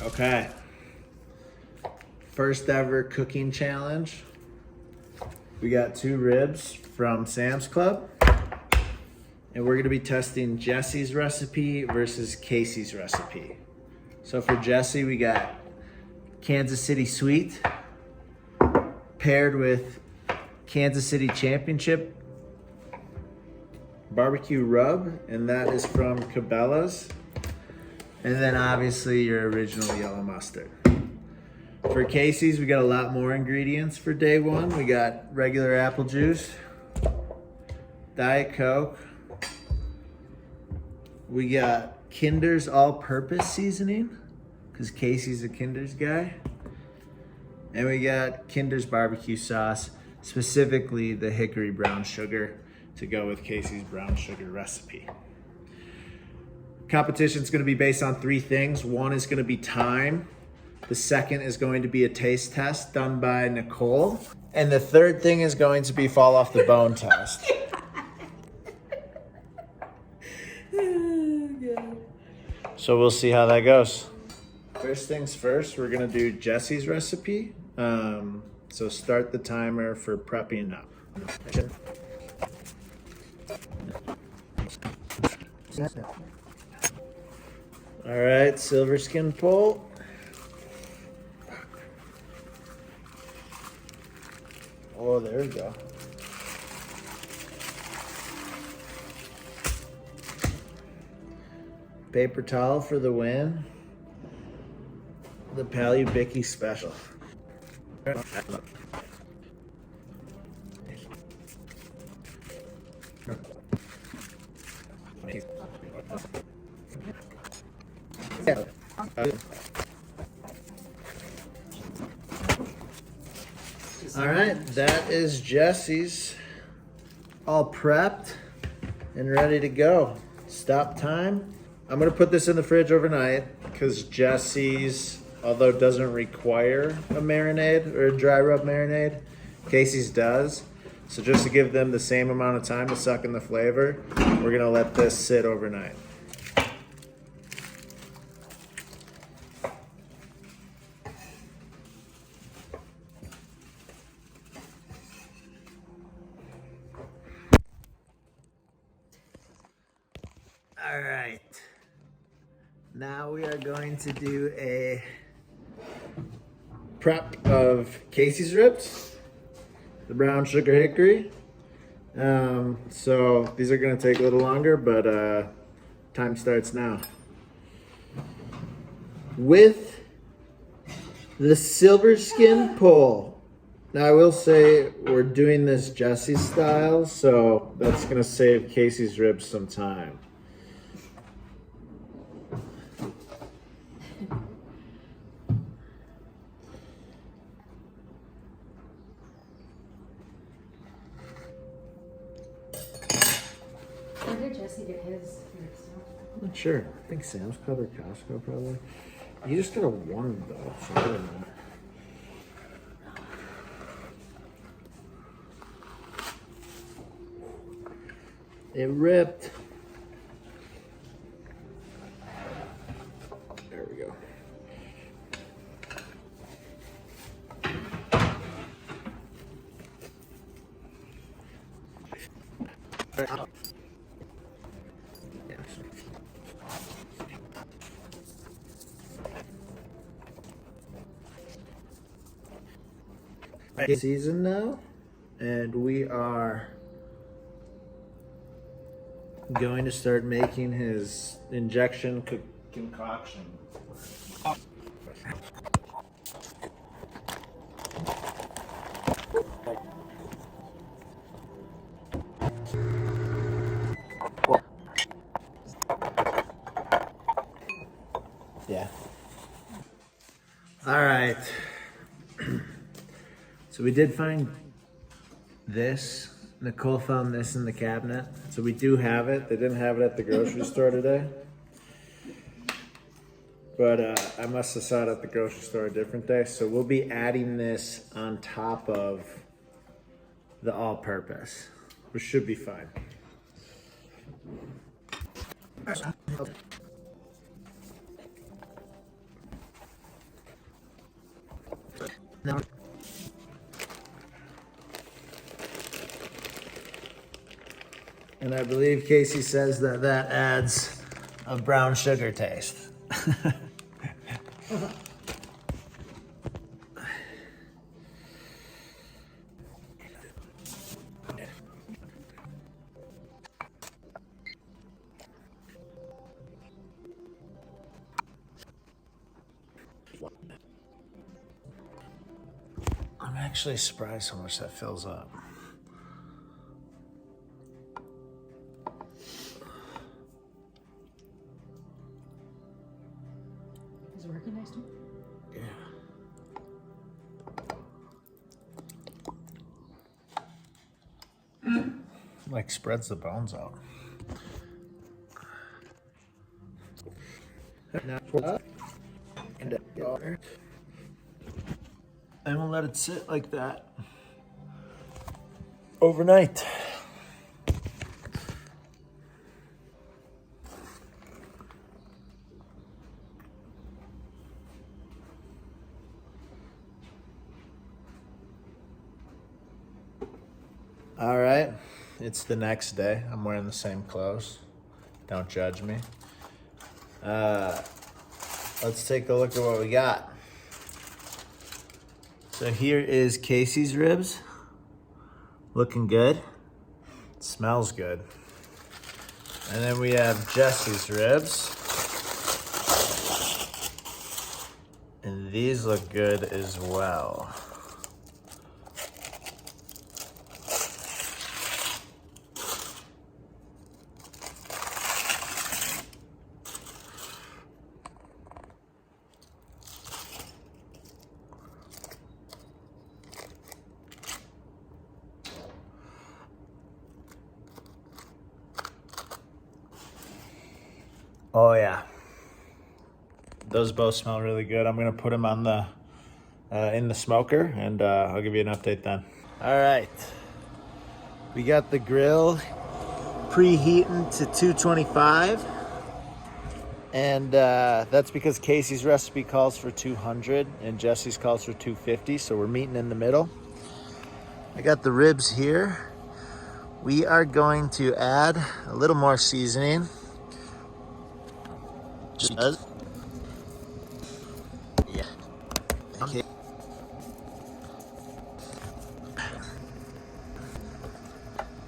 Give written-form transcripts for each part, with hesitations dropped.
Okay. First ever cooking challenge. We got 2 ribs from Sam's Club. And we're gonna be testing Jesse's recipe versus Casey's recipe. So for Jesse, we got Kansas City Sweet paired with Kansas City Championship barbecue rub, and that is from Cabela's. And then obviously your original yellow mustard. For Casey's, we got a lot more ingredients for day 1. We got regular apple juice, Diet Coke. We got Kinder's all-purpose seasoning, because Casey's a Kinder's guy. And we got Kinder's barbecue sauce, specifically the hickory brown sugar to go with Casey's brown sugar recipe. Competition's gonna be based on 3 things. 1 is gonna be time. The second is going to be a taste test done by Nicole. And the third thing is going to be fall off the bone test. So we'll see how that goes. First things first, we're gonna do Jesse's recipe. So start the timer for prepping up. All right, silver skin pole. Oh, there we go. Paper towel for the win. The Palubicki special. All right, that is Jesse's all prepped and ready to go. Stop time. I'm gonna put this in the fridge overnight because Jesse's, although it doesn't require a marinade or a dry rub marinade, Casey's does. So just to give them the same amount of time to suck in the flavor, we're gonna let this sit overnight. All right, now we are going to do a prep of Casey's ribs, the brown sugar hickory. So these are gonna take a little longer, but time starts now. With the silver skin pole. Now I will say we're doing this Jesse style, so that's gonna save Casey's ribs some time. Where did Jesse get his? I'm not sure. I think Sam's Club or Costco probably. You just got a 1 though, so I don't know. It ripped. There we go. Season now, and we are going to start making his injection concoction. Yeah. All right. So we did find this. Nicole found this in the cabinet. So we do have it. They didn't have it at the grocery store today. But I must have saw it at the grocery store a different day. So we'll be adding this on top of the all-purpose, which should be fine. And I believe Casey says that that adds a brown sugar taste. I'm actually surprised how much that fills up. Is it working next to me? Yeah. Like spreads the bones out. And we'll let it sit like that overnight. All right, it's the next day. I'm wearing the same clothes. Don't judge me. Let's take a look at what we got. So here is Casey's ribs. Looking good. Smells good. And then we have Jesse's ribs. And these look good as well. Oh yeah, those both smell really good. I'm gonna put them on the in the smoker, and I'll give you an update then. All right, we got the grill preheating to 225, and that's because Casey's recipe calls for 200 and Jesse's calls for 250, so we're meeting in the middle. I got the ribs here. We are going to add a little more seasoning. Yeah. Okay.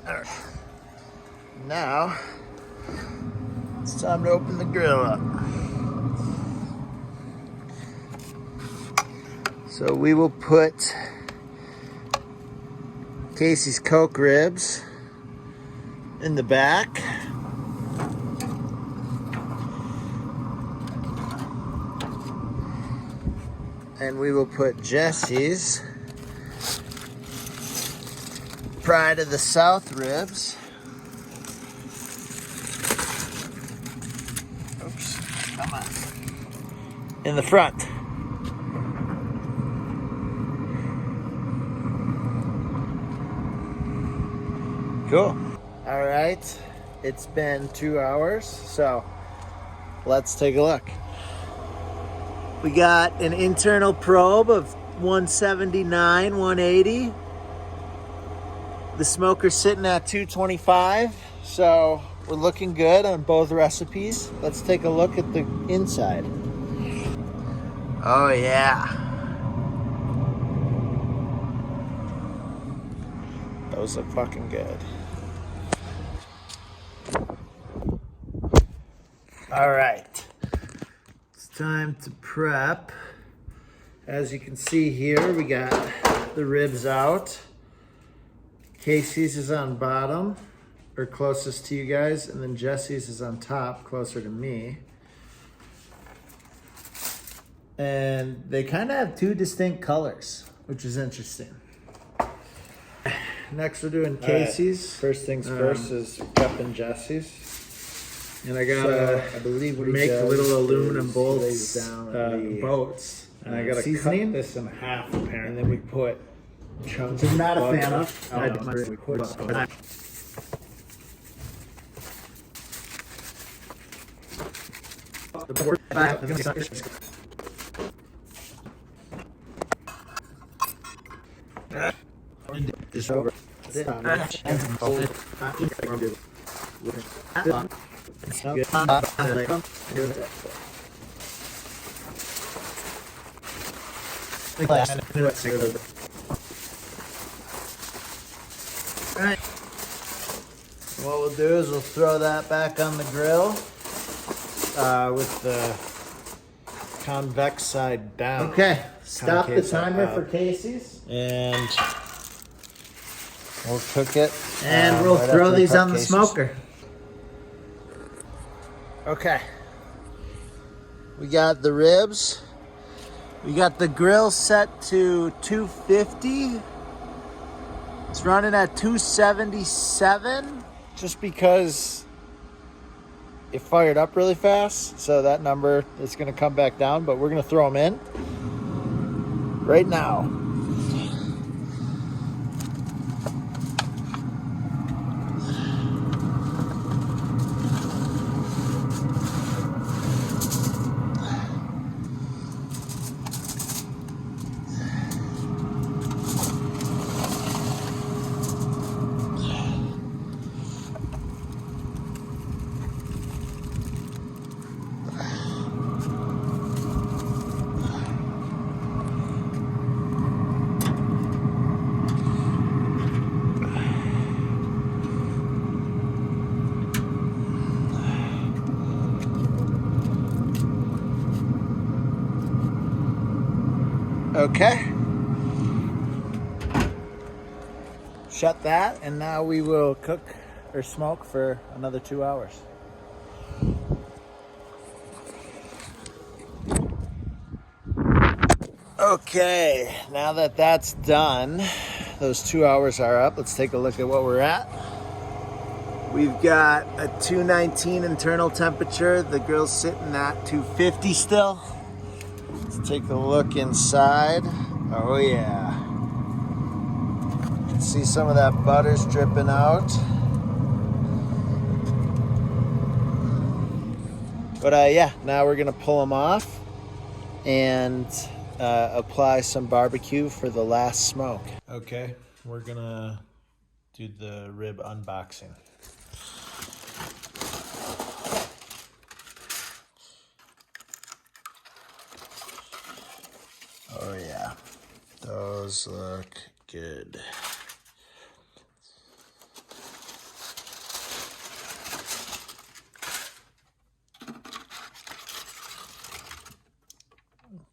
All right. Now it's time to open the grill up. So we will put Casey's Coke ribs in the back. And we will put Jesse's Pride of the South ribs. Oops, come on. In the front. Cool. All right, it's been 2 hours, so let's take a look. We got an internal probe of 179, 180. The smoker's sitting at 225, so we're looking good on both recipes. Let's take a look at the inside. Oh yeah. Those look fucking good. All right. Time to prep. As you can see here, we got the ribs out. Casey's is on bottom, or closest to you guys, and then Jesse's is on top, closer to me. And they kind of have two distinct colors, which is interesting. Next we're doing Casey's. First things first is prepping Jesse's. And I gotta, I believe, make little aluminum bolts, boats. And I gotta cut this in half, apparently. And then we put chunks. I'm not a fan of. over. Alright. What we'll do is we'll throw that back on the grill with the convex side down. Okay, stop the timer for Casey's. And we'll cook it. And we'll right throw these on the smoker. Okay. We got the ribs. We got the grill set to 250. It's running at 277 just because it fired up really fast. So that number is going to come back down, but we're going to throw them in right now. Okay. Shut that, and now we will cook or smoke for another 2 hours. Okay, now that that's done, those 2 hours are up. Let's take a look at what we're at. We've got a 219 internal temperature. The grill's sitting at 250 still. Let's take a look inside. Oh yeah. You can see some of that butter's dripping out. But yeah, now we're gonna pull them off and apply some barbecue for the last smoke. Okay, we're gonna do the rib unboxing. Oh yeah, those look good.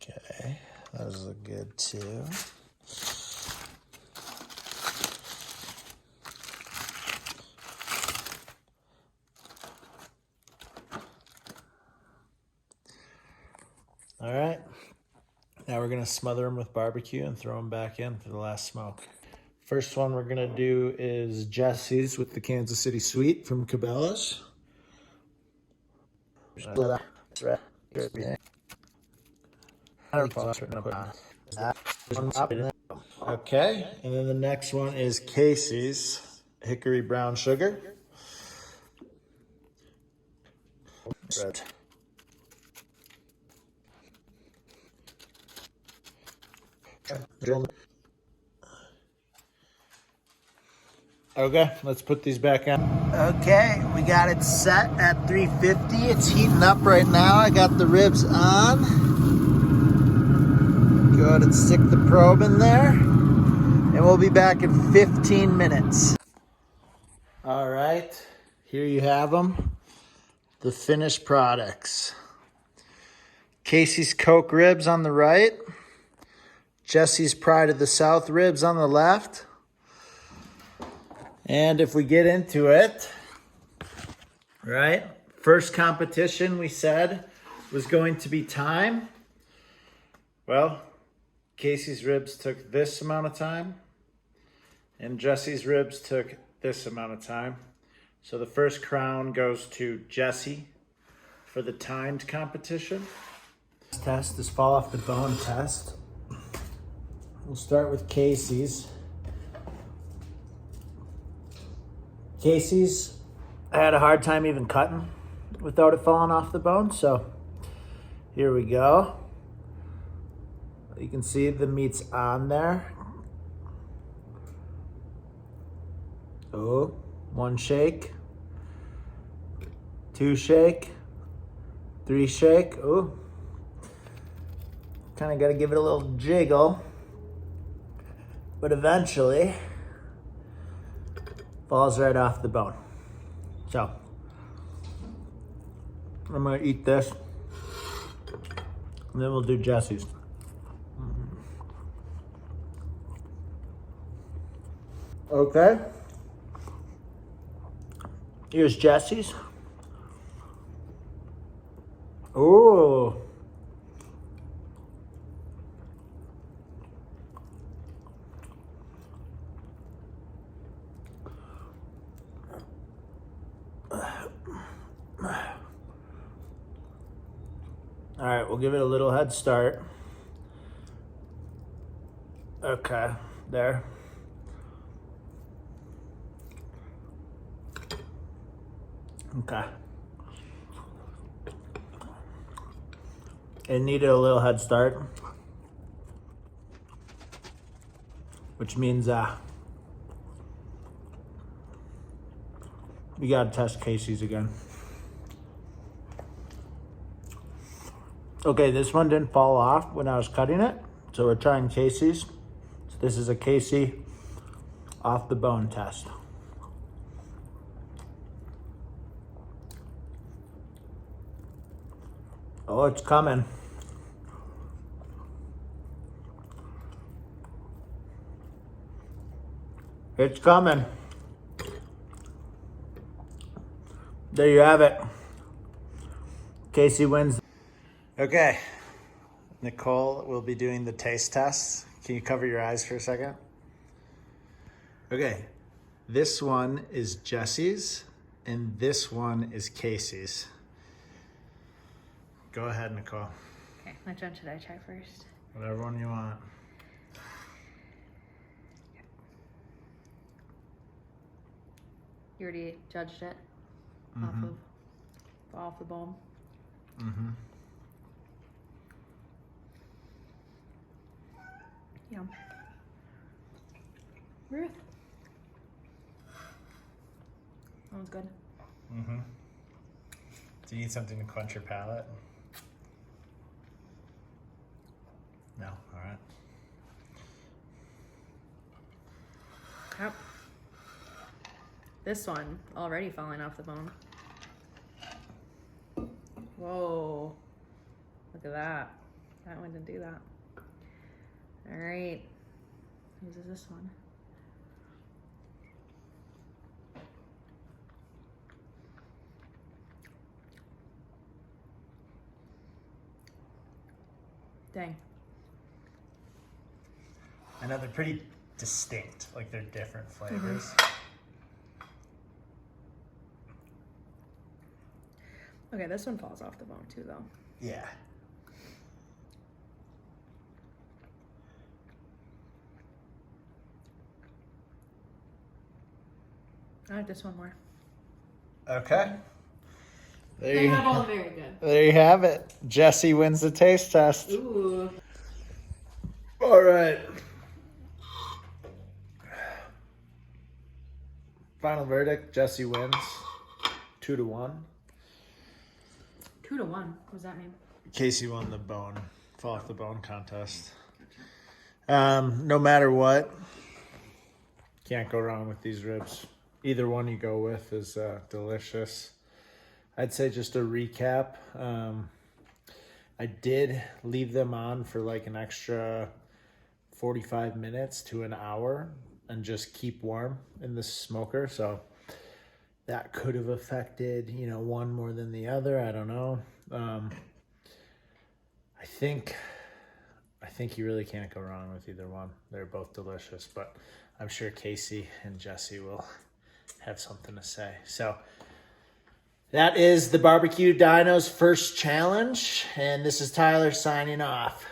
Okay, those look good too. All right. Now we're gonna smother them with barbecue and throw them back in for the last smoke. First one we're gonna do is Jesse's with the Kansas City Sweet from Cabela's. Okay, and then the next one is Casey's Hickory Brown Sugar. Red. Okay, let's put these back on. Okay, we got it set at 350. It's heating up right now. I got the ribs on. Go ahead and stick the probe in there. And we'll be back in 15 minutes. All right, here you have them. The finished products. Casey's Coke ribs on the right. Jesse's Pride of the South ribs on the left. And if we get into it, right, first competition we said was going to be time. Well, Casey's ribs took this amount of time, and Jesse's ribs took this amount of time. So the first crown goes to Jesse for the timed competition. This test is fall off the bone test. We'll start with Casey's. Casey's, I had a hard time even cutting without it falling off the bone, so here we go. You can see the meat's on there. Oh, 1 shake. 2 shake. 3 shake. Oh. Kind of got to give it a little jiggle. But eventually falls right off the bone. So I'm gonna eat this and then we'll do Jesse's. Okay. Here's Jesse's. Ooh. All right, we'll give it a little head start. Okay, there. Okay. It needed a little head start, which means we gotta test Casey's again. Okay, this one didn't fall off when I was cutting it, so we're trying Casey's. So this is a Casey off the bone test. Oh, it's coming. It's coming. There you have it. Casey wins. Okay, Nicole will be doing the taste test. Can you cover your eyes for a second? Okay, this one is Jesse's and this one is Casey's. Go ahead, Nicole. Okay, which one should I try first? Whatever one you want. You already judged it off the bone. Mm-hmm. Yum. Ruth. That one's good. Mm-hmm. Do you need something to quench your palate? No? All right. Yep. This one already falling off the bone. Whoa. Look at that. That one didn't do that. All right. Whose is this one? Dang. I know they're pretty distinct, like they're different flavors. Okay, this one falls off the bone too, though. Yeah. I like this one more. Okay. They're not all very good. There you have it. Jesse wins the taste test. Ooh. All right. Final verdict, Jesse wins 2-1. 2-1. What does that mean? Casey won the bone, fall off the bone contest. No matter what, can't go wrong with these ribs. Either one you go with is delicious. I'd say just a recap. I did leave them on for like an extra 45 minutes to an hour and just keep warm in the smoker. So that could have affected, one more than the other. I don't know. I think you really can't go wrong with either one. They're both delicious, but I'm sure Casey and Jesse will have something to say. So that is the BBQ Dino's first challenge, and this is Tyler signing off.